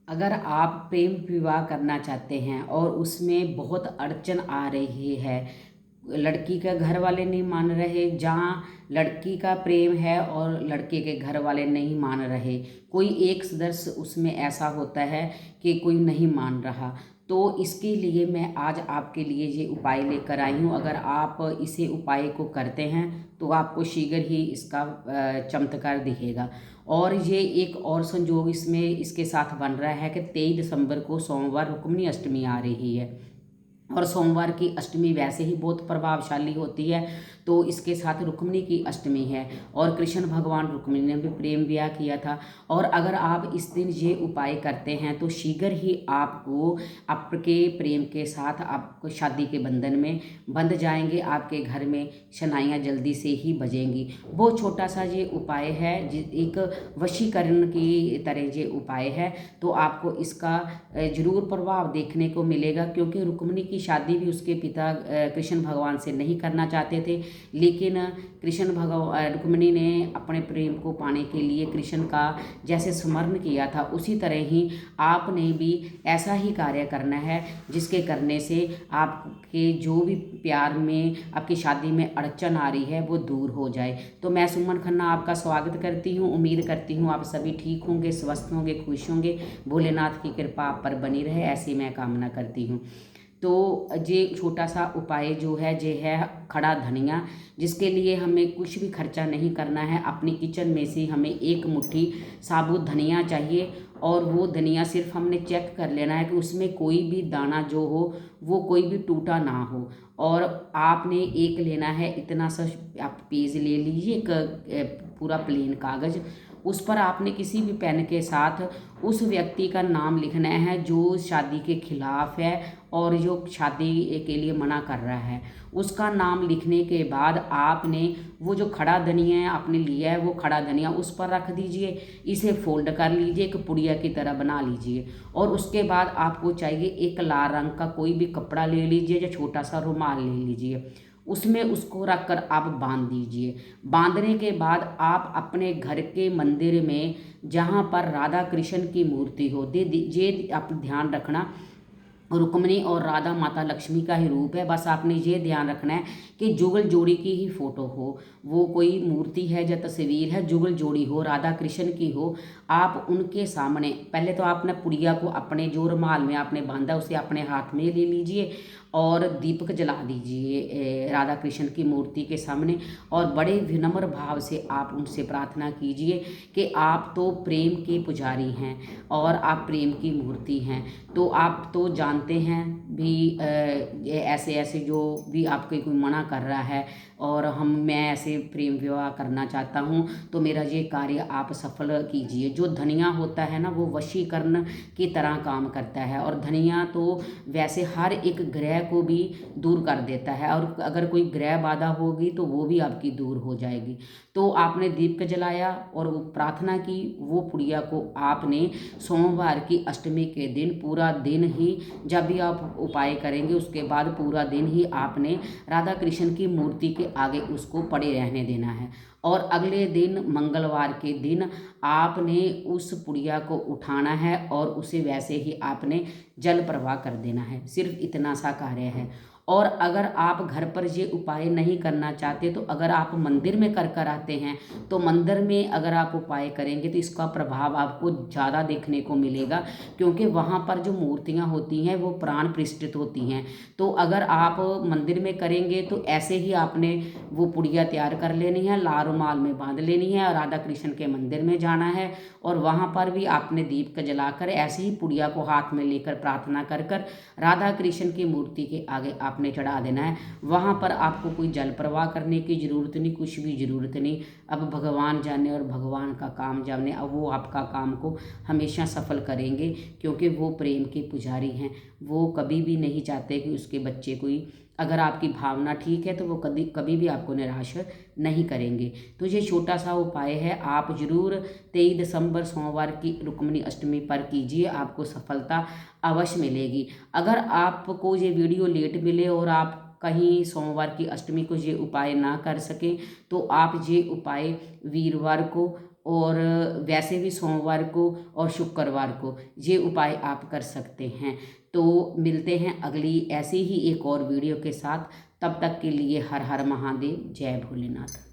अगर आप प्रेम विवाह करना चाहते हैं और उसमें बहुत अड़चन आ रही है, लड़की के घर वाले नहीं मान रहे, जहाँ लड़की का प्रेम है और लड़के के घर वाले नहीं मान रहे, कोई एक सदस्य उसमें ऐसा होता है कि कोई नहीं मान रहा, तो इसके लिए मैं आज आपके लिए ये उपाय लेकर आई हूँ। अगर आप इसे उपाय को करते हैं तो आपको शीघ्र ही इसका चमत्कार दिखेगा। और ये एक और संजोग इसमें इसके साथ बन रहा है कि 23 दिसंबर को सोमवार रुक्मिणी अष्टमी आ रही है, और सोमवार की अष्टमी वैसे ही बहुत प्रभावशाली होती है, तो इसके साथ रुक्मिणी की अष्टमी है और कृष्ण भगवान रुक्मिणी ने भी प्रेम विवाह किया था। और अगर आप इस दिन ये उपाय करते हैं तो शीघ्र ही आपको आपके प्रेम के साथ आपको शादी के बंधन में बंध जाएंगे, आपके घर में शनाइयाँ जल्दी से ही बजेंगी। बहुत छोटा सा ये उपाय है, एक वशीकरण की तरह ये उपाय है, तो आपको इसका जरूर प्रभाव देखने को मिलेगा। क्योंकि रुक्मिणी की शादी भी उसके पिता कृष्ण भगवान से नहीं करना चाहते थे, लेकिन कृष्ण भगवान रुक्मिणी ने अपने प्रेम को पाने के लिए कृष्ण का जैसे स्मरण किया था, उसी तरह ही आपने भी ऐसा ही कार्य करना है जिसके करने से आपके जो भी प्यार में आपकी शादी में अड़चन आ रही है वो दूर हो जाए। तो मैं सुमन खन्ना आपका स्वागत करती हूँ। उम्मीद करती हूँ आप सभी ठीक होंगे, स्वस्थ होंगे, खुश होंगे। भोलेनाथ की कृपा आप पर बनी रहे, ऐसी मैं कामना करती हूँ। तो ये छोटा सा उपाय जो है ये है खड़ा धनिया, जिसके लिए हमें कुछ भी खर्चा नहीं करना है। अपनी किचन में से हमें एक मुट्ठी साबुत धनिया चाहिए, और वो धनिया सिर्फ हमने चेक कर लेना है कि उसमें कोई भी दाना जो हो वो कोई भी टूटा ना हो। और आपने एक लेना है इतना सा, आप पेज ले लीजिए, एक पूरा प्लेन कागज़, उस पर आपने किसी भी पेन के साथ उस व्यक्ति का नाम लिखना है जो शादी के खिलाफ है और जो शादी के लिए मना कर रहा है। उसका नाम लिखने के बाद आपने वो जो खड़ा धनिया आपने लिया है वो खड़ा धनिया उस पर रख दीजिए, इसे फोल्ड कर लीजिए, एक पुड़िया की तरह बना लीजिए। और उसके बाद आपको चाहिए एक लाल रंग का कोई भी कपड़ा ले लीजिए या छोटा सा रुमाल ले लीजिए, उसमें उसको रख कर आप बांध दीजिए। बांधने के बाद आप अपने घर के मंदिर में जहाँ पर राधा कृष्ण की मूर्ति हो, दे दीजिए। आप ध्यान रखना, रुक्मिणी और राधा माता लक्ष्मी का ही रूप है, बस आपने ये ध्यान रखना है कि जुगल जोड़ी की ही फोटो हो, वो कोई मूर्ति है या तस्वीर है, जुगल जोड़ी हो, राधा कृष्ण की हो। आप उनके सामने पहले तो आपने पुड़िया को अपने जो रुमाल में आपने बांधा उसे अपने हाथ में ले लीजिए और दीपक जला दीजिए राधा कृष्ण की मूर्ति के सामने, और बड़े विनम्र भाव से आप उनसे प्रार्थना कीजिए कि आप तो प्रेम के पुजारी हैं और आप प्रेम की मूर्ति हैं। तो आप तो जानते हैं भी ये ऐसे ऐसे जो भी आपके कोई मना कर रहा है और मैं ऐसे प्रेम विवाह करना चाहता हूँ, तो मेरा ये कार्य आप सफल कीजिए। जो धनिया होता है ना वो वशीकरण की तरह काम करता है, और धनिया तो वैसे हर एक ग्रह को भी दूर कर देता है, और अगर कोई ग्रह बाधा होगी तो वो भी आपकी दूर हो जाएगी। तो आपने दीप जलाया और वो प्रार्थना की, वो पुड़िया को आपने सोमवार की अष्टमी के दिन पूरा दिन ही, जब भी आप उपाय करेंगे उसके बाद पूरा दिन ही आपने राधा कृष्ण की मूर्ति के आगे उसको पड़े रहने देना है। और अगले दिन मंगलवार के दिन आपने उस पुड़िया को उठाना है और उसे वैसे ही आपने जल प्रवाह कर देना है। सिर्फ इतना सा कार्य है। और अगर आप घर पर ये उपाय नहीं करना चाहते तो अगर आप मंदिर में कर कर आते हैं तो मंदिर में अगर आप उपाय करेंगे तो इसका प्रभाव आपको ज़्यादा देखने को मिलेगा, क्योंकि वहाँ पर जो मूर्तियाँ होती हैं वो प्राण प्रतिष्ठित होती हैं। तो अगर आप मंदिर में करेंगे तो ऐसे ही आपने वो पुड़िया तैयार कर लेनी है, लाल रुमाल में बांध लेनी है और राधा कृष्ण के मंदिर में जाना है, और वहाँ पर भी आपने दीप का जलाकर ऐसे ही पुड़िया को हाथ में लेकर प्रार्थना कर कर राधा कृष्ण की मूर्ति के आगे आपने चढ़ा देना है। वहाँ पर आपको कोई जल प्रवाह करने की ज़रूरत नहीं, कुछ भी ज़रूरत नहीं। अब भगवान जाने और भगवान का काम जाने, अब वो आपका काम को हमेशा सफल करेंगे, क्योंकि वो प्रेम के पुजारी हैं। वो कभी भी नहीं चाहते कि उसके बच्चे कोई, अगर आपकी भावना ठीक है तो वो कभी कभी भी आपको निराश नहीं करेंगे। तो ये छोटा सा उपाय है, आप ज़रूर 23 दिसंबर सोमवार की रुक्मिणी अष्टमी पर कीजिए, आपको सफलता अवश्य मिलेगी। अगर आपको ये वीडियो लेट मिले और आप कहीं सोमवार की अष्टमी को ये उपाय ना कर सकें तो आप ये उपाय वीरवार को और वैसे भी सोमवार को और शुक्रवार को ये उपाय आप कर सकते हैं। तो मिलते हैं अगली ऐसी ही एक और वीडियो के साथ। तब तक के लिए हर हर महादेव, जय भोलेनाथ।